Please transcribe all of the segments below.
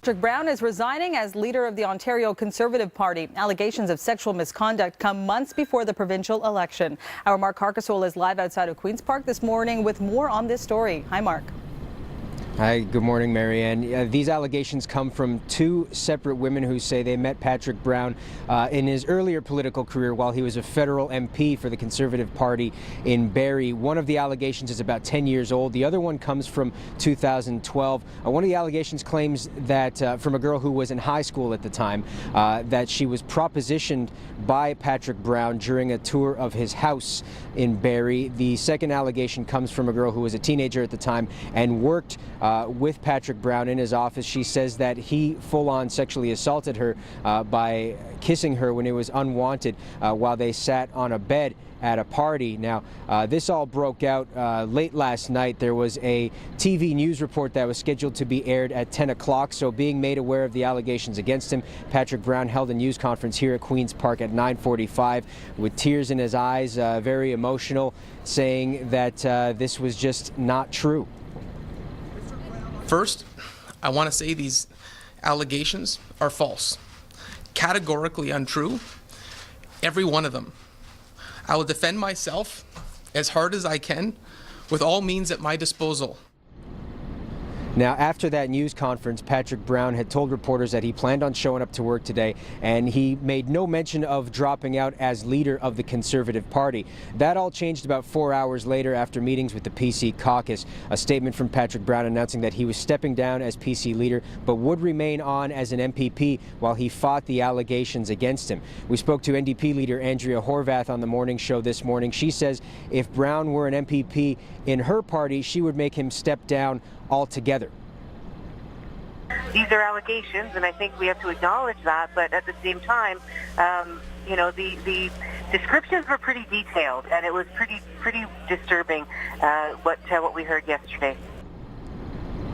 Patrick Brown is resigning as leader of the Ontario Conservative Party. Allegations of sexual misconduct come months before the provincial election. Our Mark Carcasole is live outside of Queen's Park this morning with more on this story. Hi, Mark. Hi, good morning, Marianne. These allegations come from two separate women who say they met Patrick Brown in his earlier political career while he was a federal MP for the Conservative Party in Barrie. One of the allegations is about 10 years old. The other one comes from 2012. One of the allegations claims that from a girl who was in high school at the time, that she was propositioned by Patrick Brown during a tour of his house in Barrie. The second allegation comes from a girl who was a teenager at the time and worked with Patrick Brown in his office. She says that he full-on sexually assaulted her by kissing her when it was unwanted while they sat on a bed at a party. Now, this all broke out late last night. There was a TV news report that was scheduled to be aired at 10 o'clock, so being made aware of the allegations against him, Patrick Brown held a news conference here at Queen's Park at 9:45 with tears in his eyes, very emotional, saying that this was just not true. First, I want to say these allegations are false, categorically untrue, every one of them. I will defend myself as hard as I can with all means at my disposal. Now, after that news conference, Patrick Brown had told reporters that he planned on showing up to work today, and he made no mention of dropping out as leader of the Conservative Party. That all changed about 4 hours later after meetings with the PC caucus. A statement from Patrick Brown announcing that he was stepping down as PC leader, but would remain on as an MPP while he fought the allegations against him. We spoke to NDP leader Andrea Horwath on the morning show this morning. She says if Brown were an MPP in her party, she would make him step down altogether. These are allegations, and I think we have to acknowledge that, but at the same time, the descriptions were pretty detailed, and it was pretty disturbing what we heard yesterday.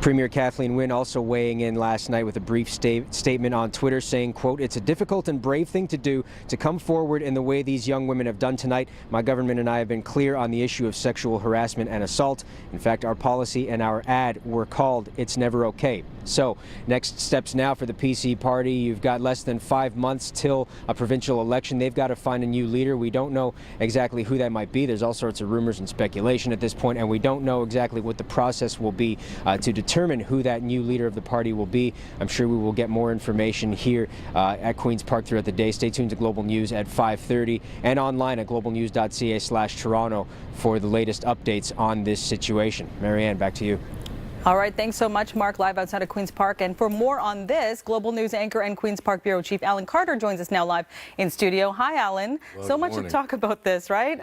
Premier Kathleen Wynne also weighing in last night with a brief statement on Twitter saying, quote, "It's a difficult and brave thing to do to come forward in the way these young women have done tonight. My government and I have been clear on the issue of sexual harassment and assault. In fact, our policy and our ad were called It's Never Okay." So, next steps now for the PC party. You've got less than 5 months till a provincial election. They've got to find a new leader. We don't know exactly who that might be. There's all sorts of rumors and speculation at this point, and we don't know exactly what the process will be to determine who that new leader of the party will be. I'm sure we will get more information here at Queen's Park throughout the day. Stay tuned to Global News at 5:30 and online at globalnews.ca/Toronto for the latest updates on this situation. Marianne, back to you. All right, thanks so much, Mark, live outside of Queen's Park. And for more on this, Global News anchor and Queen's Park Bureau Chief Alan Carter joins us now live in studio. Hi, Alan. Well, so much to talk about this, right?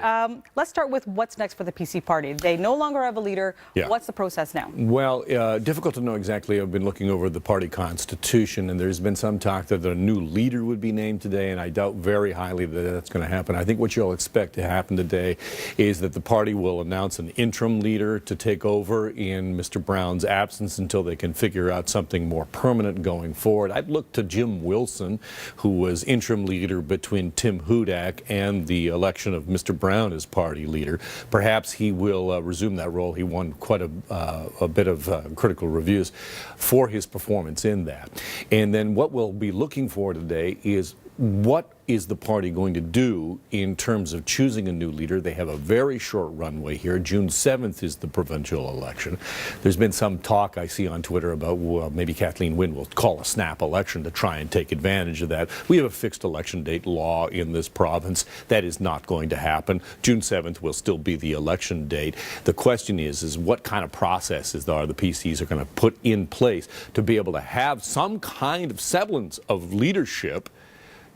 Let's start with what's next for the PC party. They no longer have a leader. Yeah. What's the process now? Well, difficult to know exactly. I've been looking over the party constitution, and there's been some talk that a new leader would be named today, and I doubt very highly that that's going to happen. I think what you'll expect to happen today is that the party will announce an interim leader to take over in Mr. Brown's absence until they can figure out something more permanent going forward. I'd look to Jim Wilson, who was interim leader between Tim Hudak and the election of Mr. Brown as party leader. Perhaps he will resume that role. He won quite a bit of critical reviews for his performance in that. And then what we'll be looking for today is what is the party going to do in terms of choosing a new leader? They have a very short runway here. June 7th is the provincial election. There's been some talk I see on Twitter about maybe Kathleen Wynne will call a snap election to try and take advantage of that. We have a fixed election date law in this province. That is not going to happen. June 7th will still be the election date. The question is what kind of processes are the PCs are going to put in place to be able to have some kind of semblance of leadership,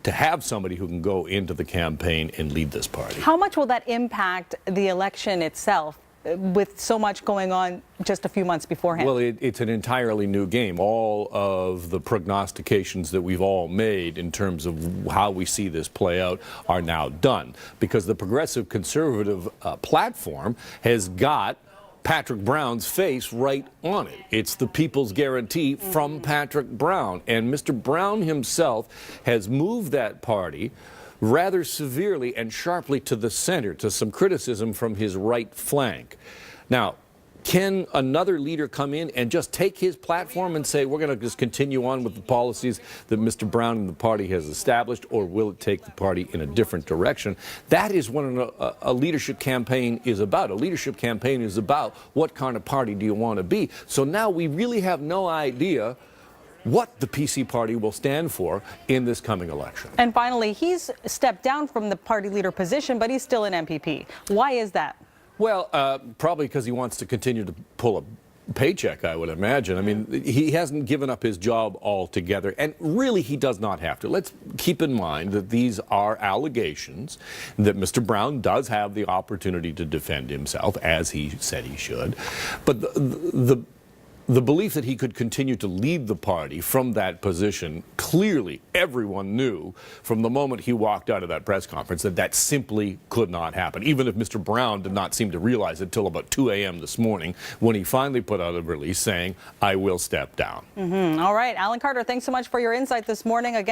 to have somebody who can go into the campaign and lead this party. How much will that impact the election itself with so much going on just a few months beforehand? Well, it's an entirely new game. All of the prognostications that we've all made in terms of how we see this play out are now done, because the Progressive Conservative platform has got Patrick Brown's face right on it. It's the People's Guarantee from Patrick Brown. And Mr. Brown himself has moved that party rather severely and sharply to the center, to some criticism from his right flank. Now, Can another leader come in and just take his platform and say, we're going to just continue on with the policies that Mr. Brown and the party has established, or will it take the party in a different direction? That is what a leadership campaign is about. A leadership campaign is about what kind of party do you want to be. So now we really have no idea what the PC party will stand for in this coming election. And finally, he's stepped down from the party leader position, but he's still an MPP. Why is that? Well, probably because he wants to continue to pull a paycheck, I would imagine. I mean, he hasn't given up his job altogether, and really he does not have to. Let's keep in mind that these are allegations, that Mr. Brown does have the opportunity to defend himself, as he said he should. But the belief that he could continue to lead the party from that position, clearly everyone knew from the moment he walked out of that press conference that that simply could not happen, even if Mr. Brown did not seem to realize it till about 2 a.m. this morning when he finally put out a release saying, I will step down. All right, Alan Carter, thanks so much for your insight this morning. Again.